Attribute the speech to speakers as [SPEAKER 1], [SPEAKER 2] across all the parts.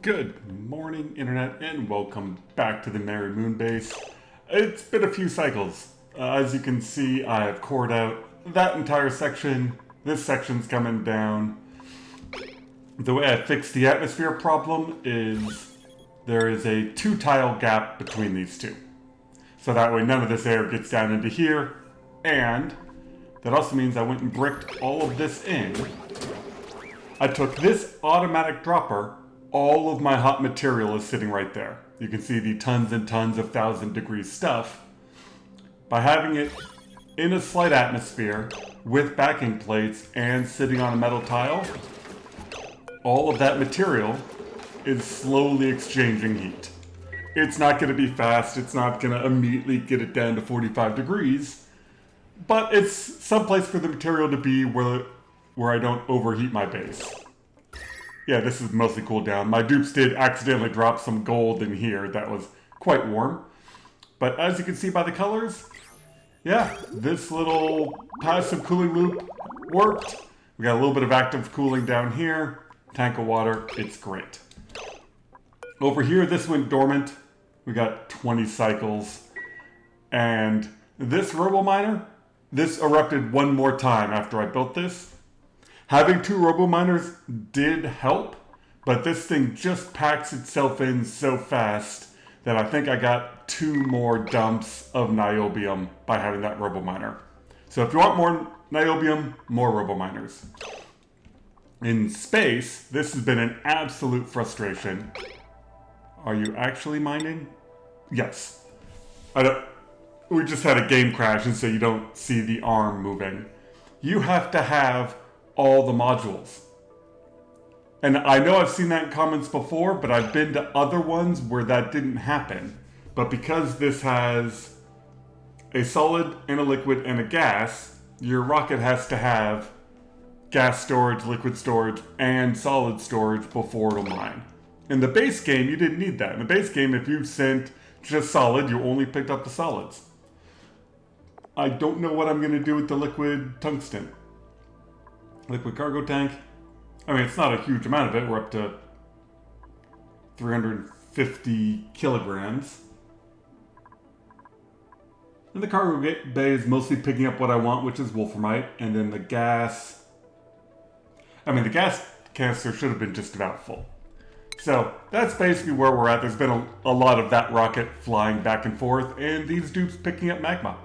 [SPEAKER 1] Good morning, Internet, and welcome back to the Merry Moonbase. It's been a few cycles. As you can see, I have cored out that entire section. This section's coming down. The way I fixed the atmosphere problem is there is a 2-tile gap between these two. So that way none of this air gets down into here, and that also means I went and bricked all of this in. I took this automatic dropper. All of my hot material is sitting right there. You can see the tons and tons of 1,000-degree stuff. By having it in a slight atmosphere with backing plates and sitting on a metal tile, all of that material is slowly exchanging heat. It's not going to be fast, it's not going to immediately get it down to 45 degrees, but it's someplace for the material to be where I don't overheat my base. Yeah, this is mostly cooled down. My dupes did accidentally drop some gold in here that was quite warm. But as you can see by the colors, yeah, this little passive cooling loop worked. We got a little bit of active cooling down here. Tank of water, it's great. Over here, this went dormant. We got 20 cycles. And this RoboMiner, this erupted one more time after I built this. Having 2 RoboMiners did help, but this thing just packs itself in so fast that I think I got 2 more dumps of niobium by having that RoboMiner. So if you want more niobium, more RoboMiners. In space, this has been an absolute frustration. Are you actually mining? Yes. We just had a game crash, and so you don't see the arm moving. You have to have all the modules. And I know I've seen that in comments before, but I've been to other ones where that didn't happen. But because this has a solid and a liquid and a gas, your rocket has to have gas storage, liquid storage, and solid storage before it'll mine. In the base game, you didn't need that. In the base game, if you sent just solid, you only picked up the solids. I don't know what I'm going to do with the liquid tungsten. Liquid cargo tank. I mean, it's not a huge amount of it. We're up to 350 kilograms. And the cargo bay is mostly picking up what I want, which is wolframite. And then the gas... I mean, the gas canister should have been just about full. So that's basically where we're at. There's been a lot of that rocket flying back and forth, and these dupes picking up magma.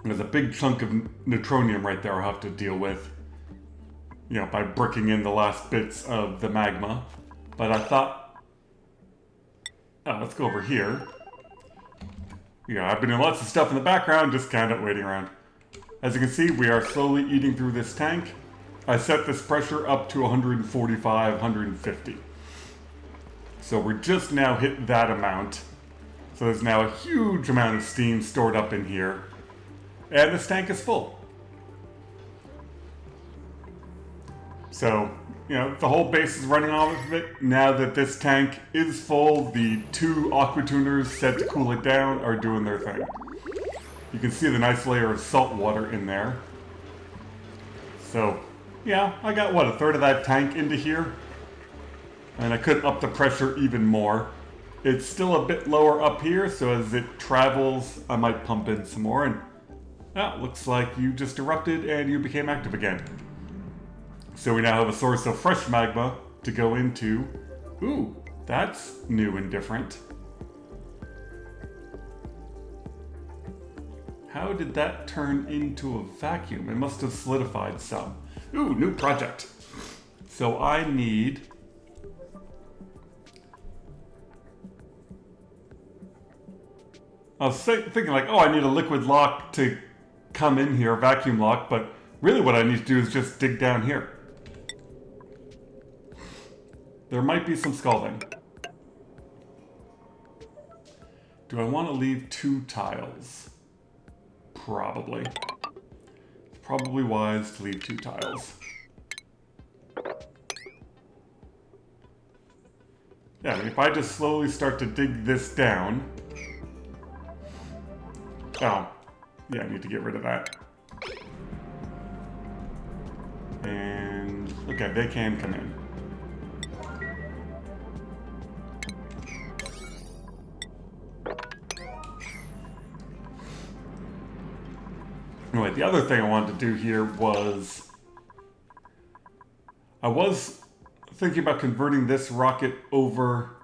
[SPEAKER 1] There's a big chunk of neutronium right there I'll have to deal with, you know, by bricking in the last bits of the magma. But I thought, let's go over here. Yeah, I've been doing lots of stuff in the background, just kind of waiting around. As you can see, we are slowly eating through this tank. I set this pressure up to 145, 150. So we're just now hit that amount. So there's now a huge amount of steam stored up in here. And this tank is full. So, you know, the whole base is running off of it. Now that this tank is full, the 2 aqua tuners set to cool it down are doing their thing. You can see the nice layer of salt water in there. So, yeah, I got, what, a third of that tank into here? And I could up the pressure even more. It's still a bit lower up here, so as it travels, I might pump in some more. And looks like you just erupted and you became active again. So we now have a source of fresh magma to go into. Ooh, that's new and different. How did that turn into a vacuum? It must have solidified some. Ooh, new project. So I need... I was thinking like, oh, I need a liquid lock to come in here, vacuum lock, but really what I need to do is just dig down here. There might be some scalding. Do I want to leave 2 tiles? Probably. It's probably wise to leave 2 tiles. Yeah, I mean, if I just slowly start to dig this down... Oh, yeah, I need to get rid of that. And, okay, they can come in. the other thing I wanted to do here was... I was thinking about converting this rocket over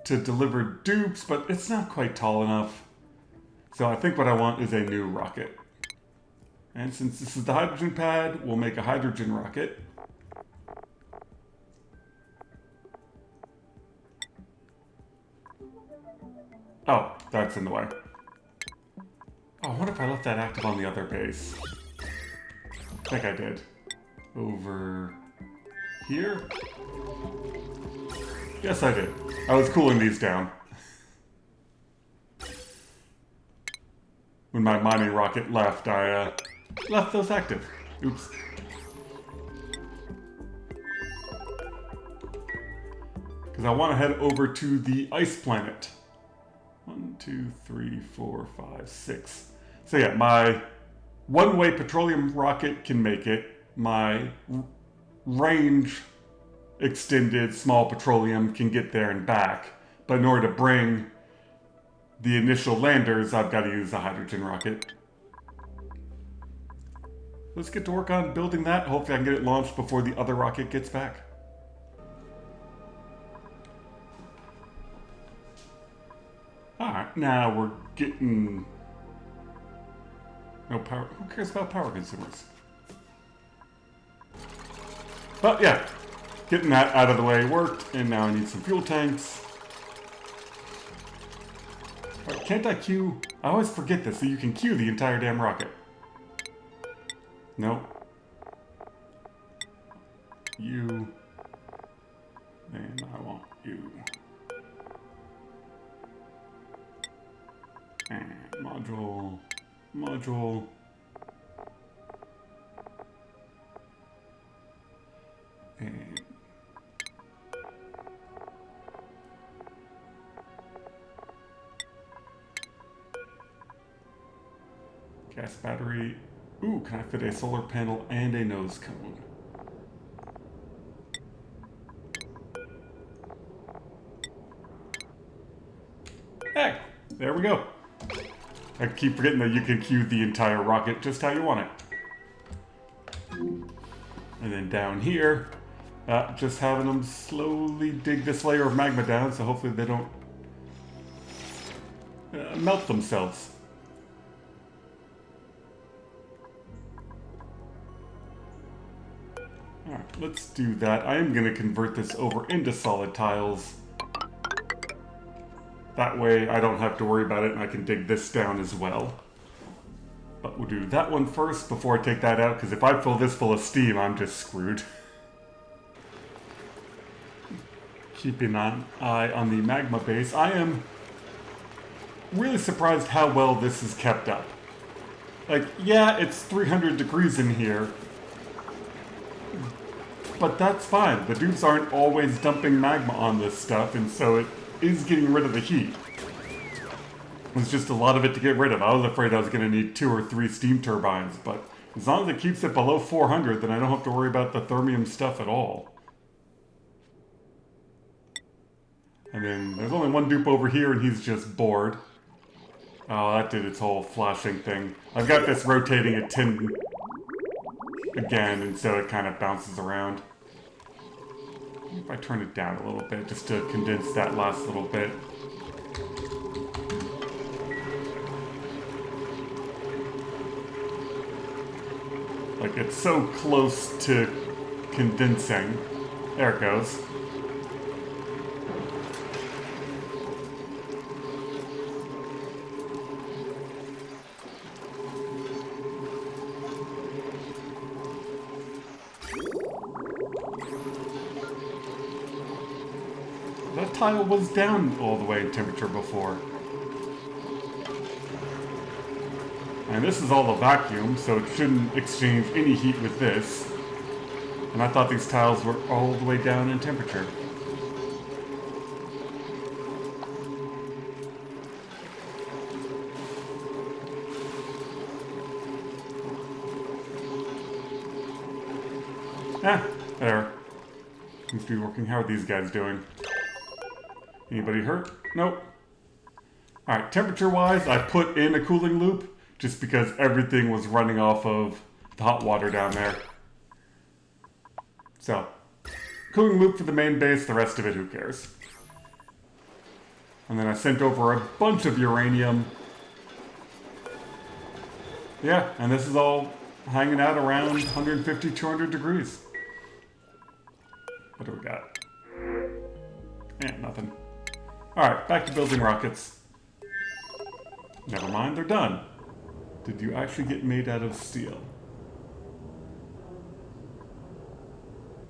[SPEAKER 1] to deliver dupes, but it's not quite tall enough. So I think what I want is a new rocket. And since this is the hydrogen pad, we'll make a hydrogen rocket. Oh, that's in the way. Oh, I wonder if I left that active on the other base. I think I did. Over here? Yes, I did. I was cooling these down. When my mining rocket left, I left those active. Oops. Because I want to head over to the ice planet. 1, 2, 3, 4, 5, 6. So yeah, my one-way petroleum rocket can make it. My range extended small petroleum can get there and back. But in order to bring the initial landers, I've got to use a hydrogen rocket. Let's get to work on building that. Hopefully I can get it launched before the other rocket gets back. Alright, now we're getting... no power. Who cares about power consumers? But yeah, getting that out of the way worked, and now I need some fuel tanks. Right, can't I queue? I always forget this, so you can queue the entire damn rocket. Nope. You. And I want you. And module. Module. And gas battery. Ooh, can I fit a solar panel and a nose cone? Hey, there we go. I keep forgetting that you can queue the entire rocket just how you want it. And then down here, just having them slowly dig this layer of magma down, so hopefully they don't melt themselves. Alright, let's do that. I am going to convert this over into solid tiles. That way I don't have to worry about it and I can dig this down as well. But we'll do that one first before I take that out, because if I fill this full of steam, I'm just screwed. Keeping an eye on the magma base. I am really surprised how well this is kept up. Like, yeah, it's 300 degrees in here, but that's fine. The dudes aren't always dumping magma on this stuff, and so it is getting rid of the heat. There's just a lot of it to get rid of. I was afraid I was going to need 2 or 3 steam turbines, but as long as it keeps it below 400, then I don't have to worry about the thermium stuff at all. And then there's only one dupe over here, and he's just bored. Oh, that did its whole flashing thing. I've got this rotating at 10 again, and so it kind of bounces around. If I turn it down a little bit, just to condense that last little bit. Like, it's so close to condensing. There it goes. That tile was down all the way in temperature before. And this is all the vacuum, so it shouldn't exchange any heat with this. And I thought these tiles were all the way down in temperature. Ah, there. Seems to be working. How are these guys doing? Anybody hurt? Nope. Alright, temperature-wise, I put in a cooling loop just because everything was running off of the hot water down there. So, cooling loop for the main base, the rest of it, who cares? And then I sent over a bunch of uranium. Yeah, and this is all hanging out around 150, 200 degrees. What do we got? Nothing. Alright, back to building rockets. Never mind, they're done. Did you actually get made out of steel?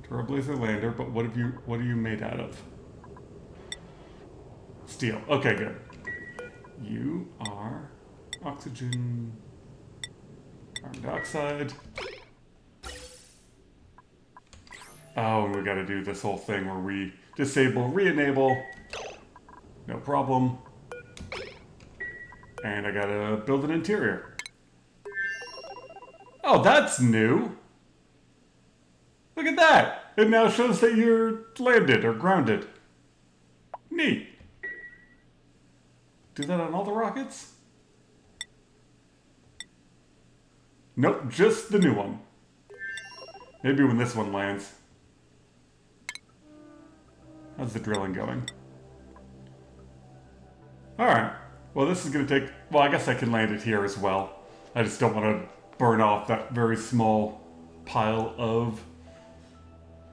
[SPEAKER 1] Trailblazer lander, but what are you made out of? Steel. Okay, good. You are oxygen, carbon dioxide. Oh, and we gotta do this whole thing where we disable, re-enable. No problem. And I gotta build an interior. Oh, that's new. Look at that. It now shows that you're landed or grounded. Neat. Do that on all the rockets? Nope, just the new one. Maybe when this one lands. How's the drilling going? Alright. Well, this is going to take... Well, I guess I can land it here as well. I just don't want to burn off that very small pile of...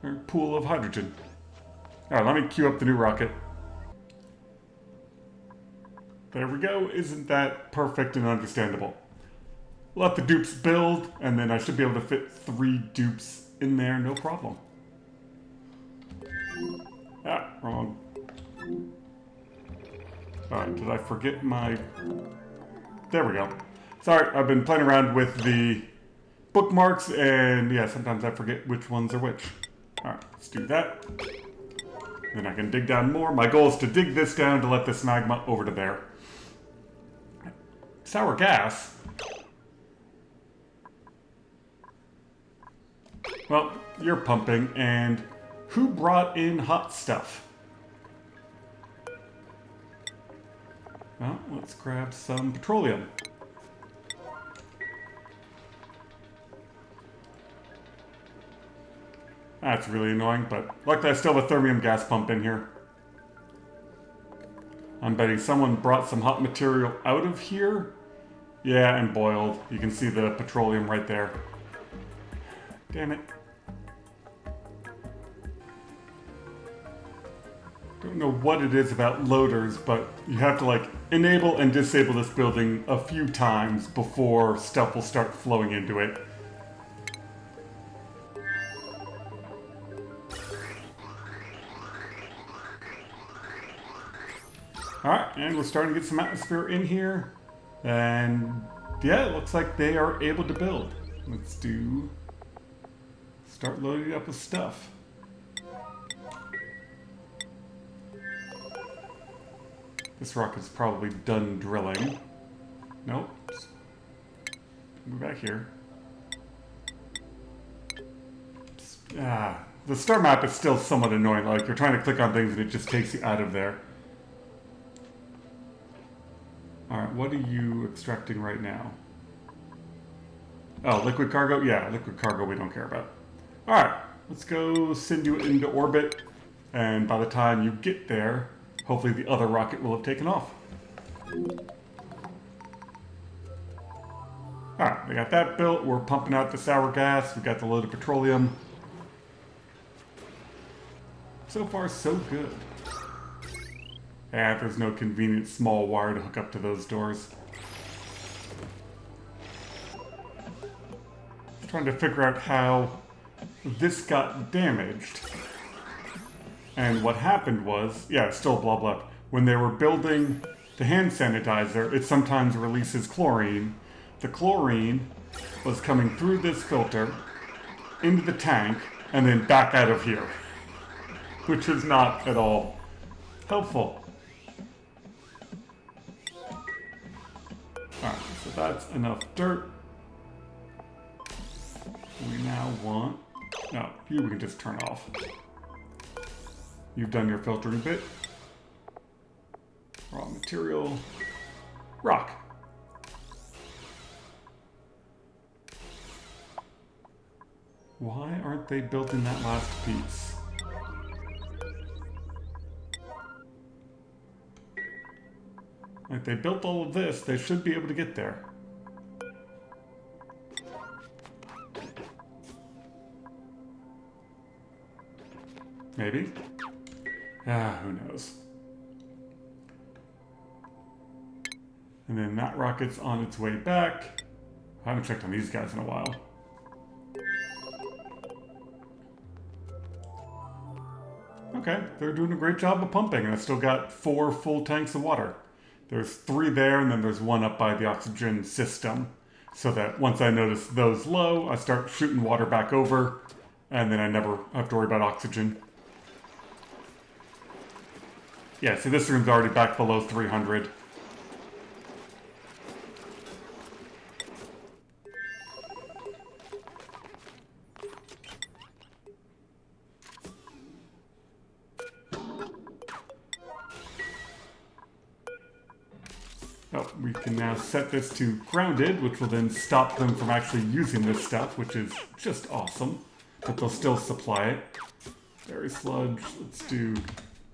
[SPEAKER 1] or pool of hydrogen. Alright, let me queue up the new rocket. There we go. Isn't that perfect and understandable? Let the dupes build, and then I should be able to fit 3 dupes in there, no problem. Ah, wrong. Alright, did I forget my... There we go. Sorry, I've been playing around with the bookmarks, and yeah, sometimes I forget which ones are which. Alright, let's do that. Then I can dig down more. My goal is to dig this down to let this magma over to there. Sour gas? Well, you're pumping, and who brought in hot stuff? Well, let's grab some petroleum. That's really annoying, but luckily I still have a thermium gas pump in here. I'm betting someone brought some hot material out of here. Yeah, and boiled. You can see the petroleum right there. Damn it. Don't know what it is about loaders, but you have to like enable and disable this building a few times before stuff will start flowing into it. Alright, and we're starting to get some atmosphere in here. And yeah, it looks like they are able to build. Let's start loading up with stuff. This rocket's probably done drilling. Nope. Move back here. The star map is still somewhat annoying. Like, you're trying to click on things and it just takes you out of there. Alright, what are you extracting right now? Oh, liquid cargo? Yeah, liquid cargo we don't care about. Alright, let's go send you into orbit. And by the time you get there, hopefully the other rocket will have taken off. Alright, we got that built. We're pumping out the sour gas. We got the load of petroleum. So far, so good. There's no convenient small wire to hook up to those doors. Trying to figure out how this got damaged. And what happened was, yeah, it's still blah blah. When they were building the hand sanitizer, it sometimes releases chlorine. The chlorine was coming through this filter, into the tank, and then back out of here. Which is not at all helpful. Alright, so that's enough dirt. We now want... No, you we can just turn off. You've done your filtering bit. Raw material. Rock. Why aren't they building that last piece? Like, they built all of this, they should be able to get there. Maybe? Who knows. And then that rocket's on its way back. I haven't checked on these guys in a while. Okay, they're doing a great job of pumping, and I still got 4 full tanks of water. There's 3 there, and then there's 1 up by the oxygen system. So that once I notice those low, I start shooting water back over, and then I never have to worry about oxygen. Yeah, see, this room's already back below 300. Oh, we can now set this to grounded, which will then stop them from actually using this stuff, which is just awesome. But they'll still supply it. Berry sludge, let's do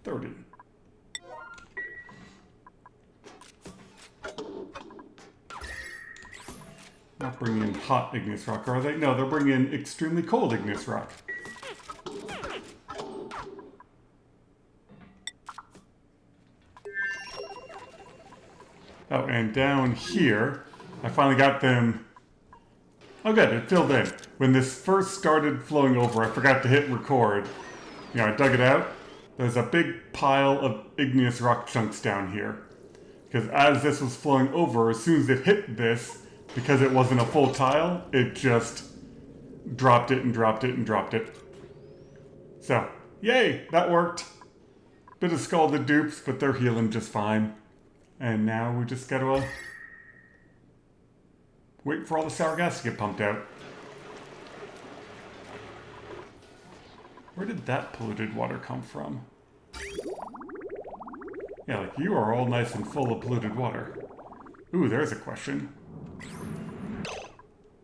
[SPEAKER 1] 30. Not bringing in hot igneous rock, are they? No, they're bringing in extremely cold igneous rock. Oh, and down here, I finally got them... Oh good, it filled in. When this first started flowing over, I forgot to hit record. You know, I dug it out. There's a big pile of igneous rock chunks down here. Because as this was flowing over, as soon as it hit this, because it wasn't a full tile, it just dropped it and dropped it and dropped it. So, yay, that worked. Bit of scalded dupes, but they're healing just fine. And now we just gotta wait for all the sour gas to get pumped out. Where did that polluted water come from? Yeah, like you are all nice and full of polluted water. Ooh, there's a question.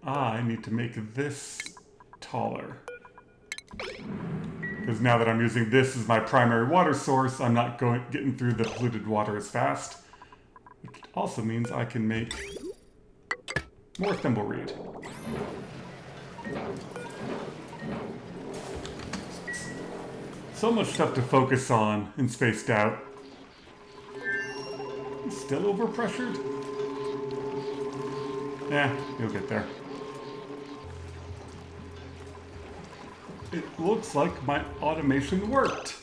[SPEAKER 1] I need to make this taller. Because now that I'm using this as my primary water source, I'm not getting through the polluted water as fast. Which also means I can make more thimbleweed. So much stuff to focus on and spaced out. Still overpressured? Yeah, you'll get there. It looks like my automation worked.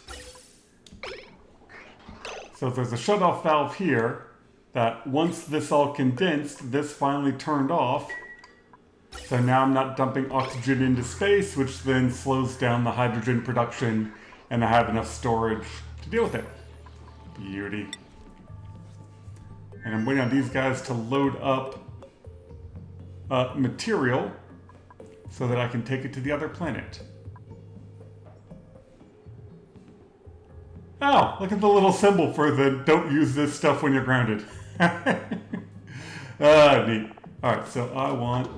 [SPEAKER 1] So there's a shutoff valve here that once this all condensed, this finally turned off. So now I'm not dumping oxygen into space, which then slows down the hydrogen production, and I have enough storage to deal with it. Beauty. And I'm waiting on these guys to load up material so that I can take it to the other planet. Oh, look at the little symbol for the don't use this stuff when you're grounded. Neat. Alright, so I want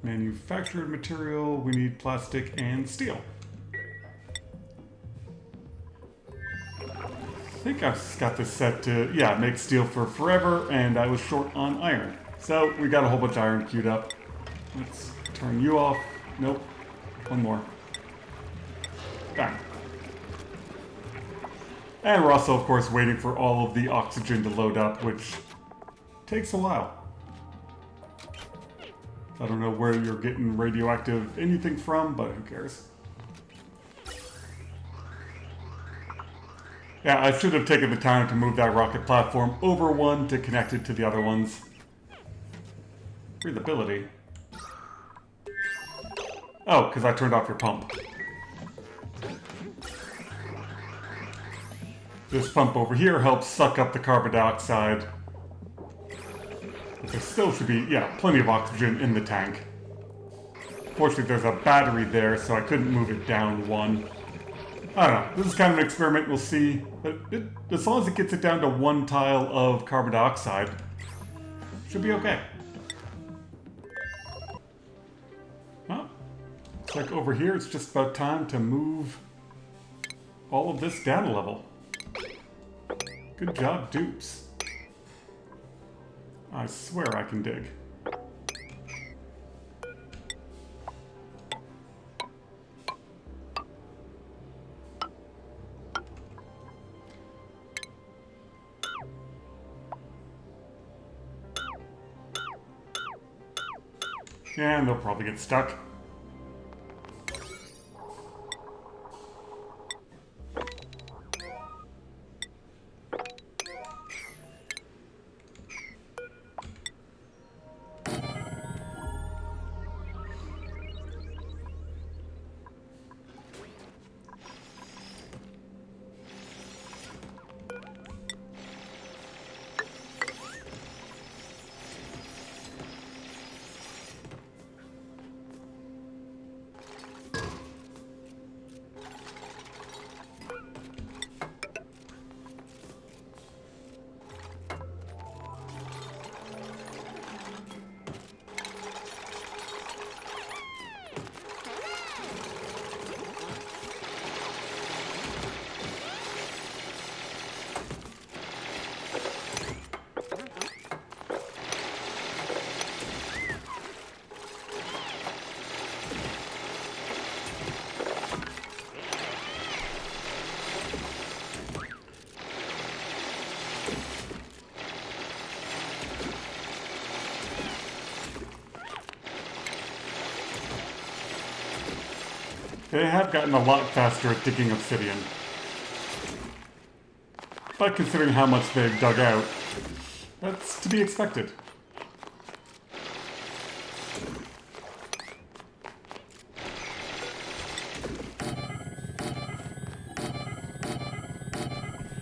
[SPEAKER 1] manufactured material. We need plastic and steel. I think I've got this set to, yeah, make steel for forever, and I was short on iron. So we got a whole bunch of iron queued up. Let's turn you off. Nope. One more. Bang. And we're also, of course, waiting for all of the oxygen to load up, which takes a while. I don't know where you're getting radioactive anything from, but who cares? Yeah, I should have taken the time to move that rocket platform over one to connect it to the other ones. Breathability. Oh, because I turned off your pump. This pump over here helps suck up the carbon dioxide. But there still should be, yeah, plenty of oxygen in the tank. Fortunately, there's a battery there, so I couldn't move it down one. I don't know. This is kind of an experiment. We'll see. But as long as it gets it down to one tile of carbon dioxide, should be okay. Huh? Looks like over here it's just about time to move all of this down a level. Good job, dupes. I swear I can dig. And they'll probably get stuck. They have gotten a lot faster at digging obsidian. But considering how much they've dug out, that's to be expected.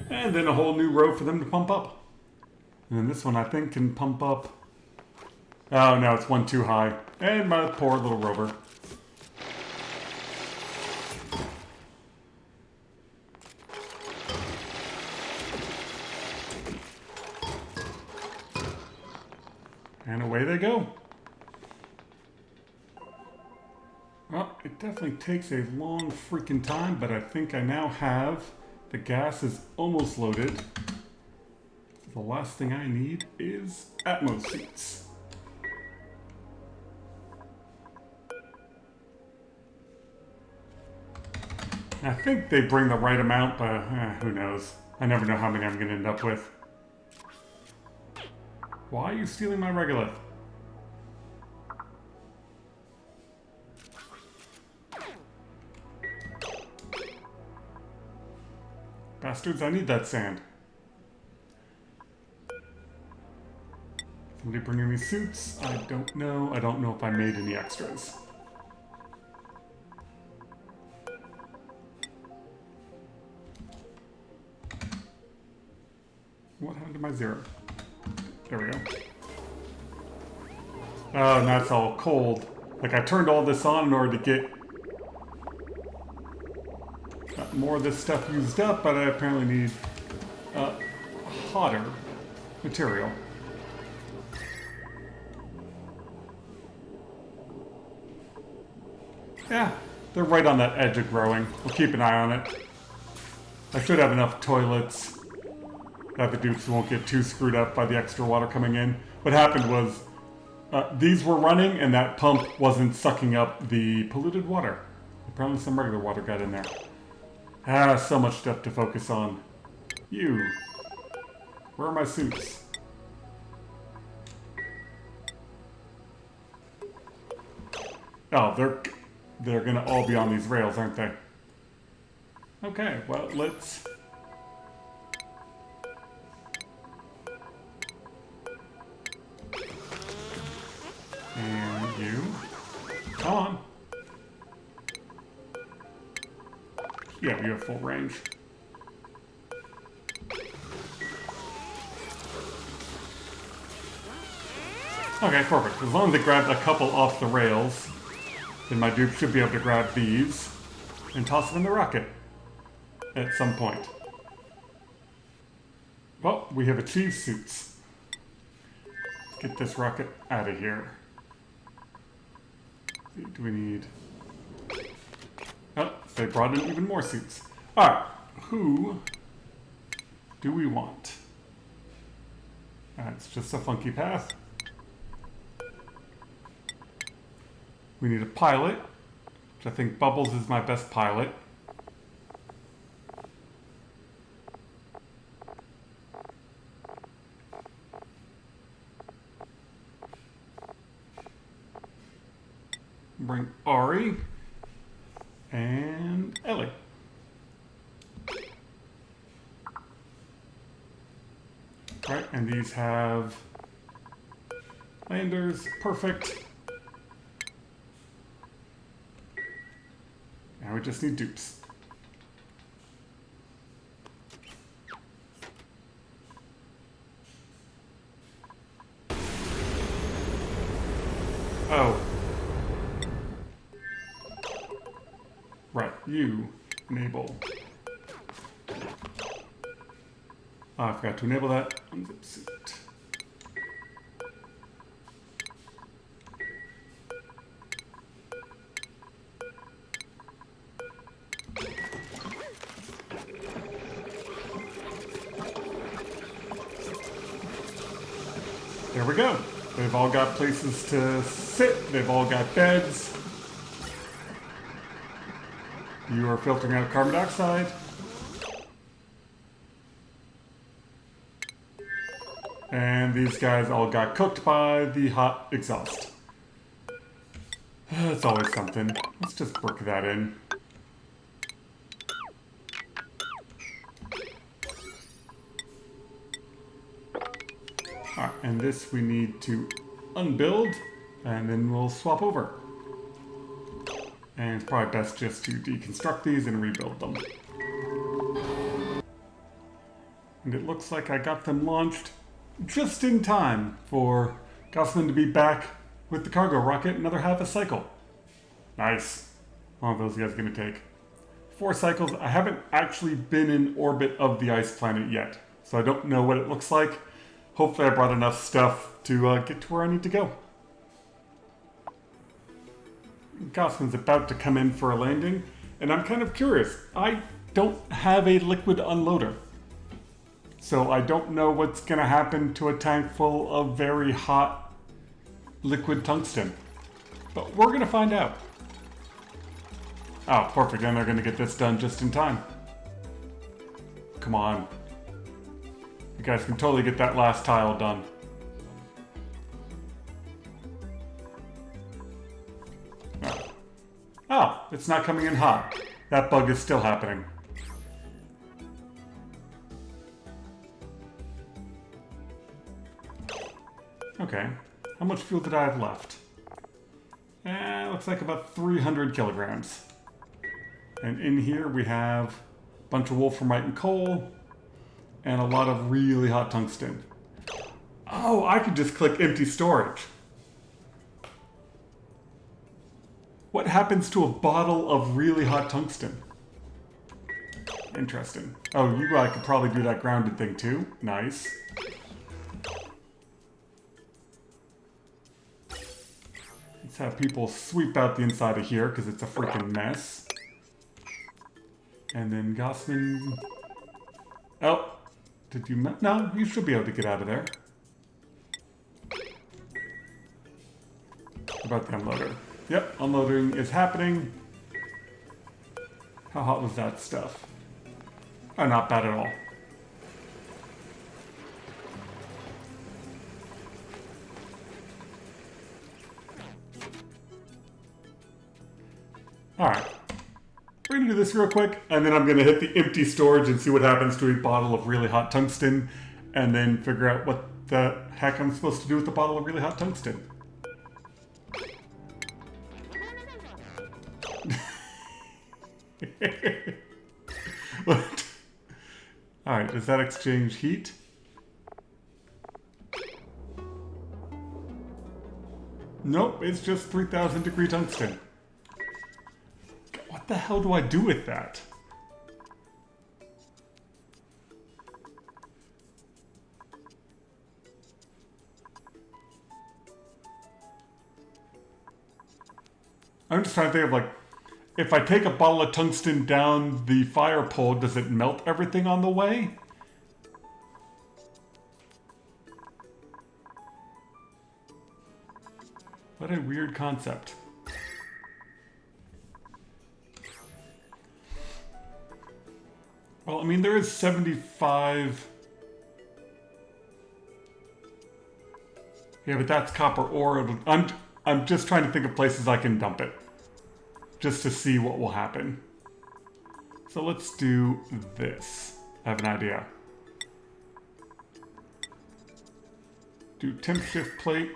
[SPEAKER 1] And then a whole new row for them to pump up. And then this one I think can pump up... Oh no, it's one too high. And my poor little rover. And away they go. Well, it definitely takes a long freaking time, but I think I now have... The gas is almost loaded. The last thing I need is Atmos seats. I think they bring the right amount, but who knows. I never know how many I'm going to end up with. Why are you stealing my regolith? Bastards, I need that sand. Somebody bringing me suits? I don't know. I don't know if I made any extras. What happened to my zero? There we go. Oh, and that's all cold. Like, I turned all this on in order to get more of this stuff used up, but I apparently need hotter material. Yeah, they're right on that edge of growing. We'll keep an eye on it. I should have enough toilets that the dupes won't get too screwed up by the extra water coming in. What happened was these were running and that pump wasn't sucking up the polluted water. Apparently some regular water got in there. Ah, so much stuff to focus on. You. Where are my suits? Oh, they're gonna all be on these rails, aren't they? Okay, well, let's... And you. Come on. Yeah, you have full range. Okay, perfect. As long as they grabbed a couple off the rails, then my dupe should be able to grab these and toss them in the rocket at some point. Well, we have achieved suits. Let's get this rocket out of here. Do we need... They brought in even more suits. Alright, who do we want? It's just a funky path. We need a pilot, which I think Bubbles is my best pilot. Bring Ari and Ellie. Right, and these have landers. Perfect. Now we just need dupes. Oh. Right, you enable. Oh, I forgot to enable that. Unzip suit. There we go. They've all got places to sit. They've all got beds. You are filtering out carbon dioxide. And these guys all got cooked by the hot exhaust. That's always something. Let's just brick that in. Alright, and this we need to unbuild, and then we'll swap over. And it's probably best just to deconstruct these and rebuild them. And it looks like I got them launched just in time for Gosman to be back with the cargo rocket another half a cycle. Nice. How long are those guys going to take? 4 cycles. I haven't actually been in orbit of the ice planet yet, so I don't know what it looks like. Hopefully I brought enough stuff to get to where I need to go. Gosman's about to come in for a landing, and I'm kind of curious. I don't have a liquid unloader, so I don't know what's going to happen to a tank full of very hot liquid tungsten. But we're going to find out. Oh, perfect. And they're going to get this done just in time. Come on. You guys can totally get that last tile done. Oh, it's not coming in hot. That bug is still happening. Okay. How much fuel did I have left? Looks like about 300 kilograms. And in here we have a bunch of wolframite and coal, and a lot of really hot tungsten. Oh, I could just click empty storage. What happens to a bottle of really hot tungsten? Interesting. Oh, you could probably do that grounded thing too. Nice. Let's have people sweep out the inside of here because it's a freaking mess. And then Gosman... Oh, did you... No, you should be able to get out of there. What about the unloader? Yep, unloading is happening. How hot was that stuff? Oh, not bad at all. Alright. We're going to do this real quick, and then I'm going to hit the empty storage and see what happens to a bottle of really hot tungsten, and then figure out what the heck I'm supposed to do with the bottle of really hot tungsten. What? Alright, does that exchange heat? Nope, it's just 3,000 degree tungsten. What the hell do I do with that? I'm just trying to think of like, if I take a bottle of tungsten down the fire pole, does it melt everything on the way? What a weird concept. Well, I mean, there is 75... Yeah, but that's copper ore. I'm just trying to think of places I can dump it. Just to see what will happen. So let's do this. I have an idea. Do temp shift plate.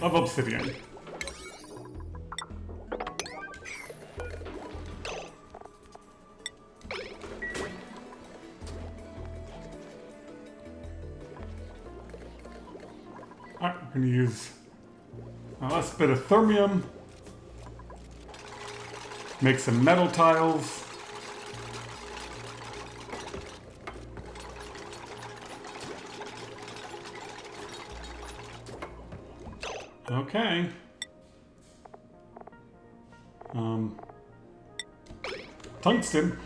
[SPEAKER 1] Of obsidian. Alright, we're going to use a last bit of thermium. Make some metal tiles. Okay. Tungsten.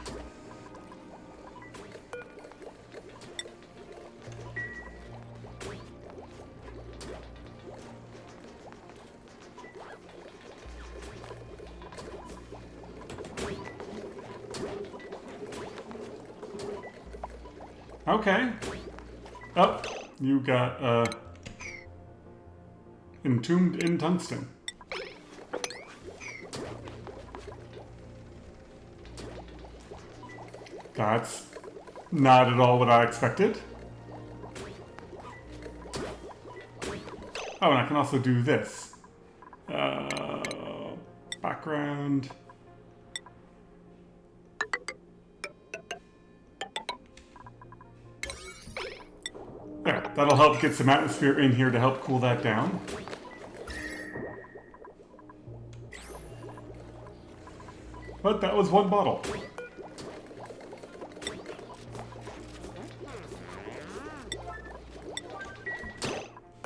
[SPEAKER 1] Okay. Oh, you got entombed in tungsten. That's not at all what I expected. Oh, and I can also do this. Background. There, that'll help get some atmosphere in here to help cool that down. But that was one bottle.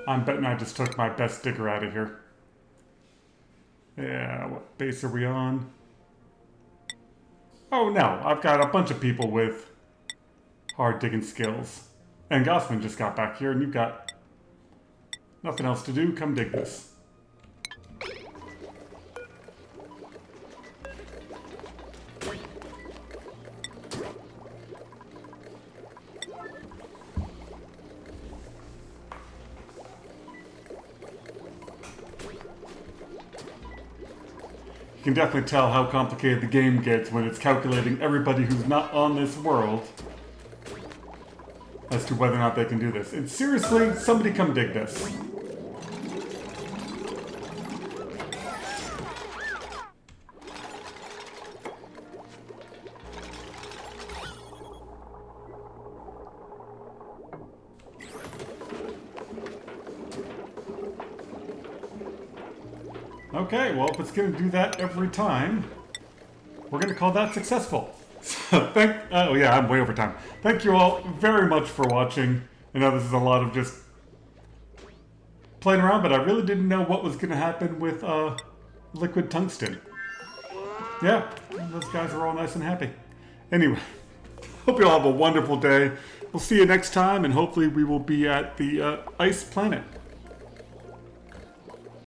[SPEAKER 1] I'm betting I just took my best digger out of here. Yeah, what base are we on? Oh no, I've got a bunch of people with hard digging skills. And Gosman just got back here and you've got nothing else to do, come dig this. You can definitely tell how complicated the game gets when it's calculating everybody who's not on this world as to whether or not they can do this. And seriously, somebody come dig this. Okay, well, if it's going to do that every time, we're going to call that successful. So oh yeah, I'm way over time. Thank you all very much for watching. I know this is a lot of just playing around, but I really didn't know what was going to happen with liquid tungsten. Yeah, those guys are all nice and happy. Anyway, hope you all have a wonderful day. We'll see you next time, and hopefully we will be at the ice planet.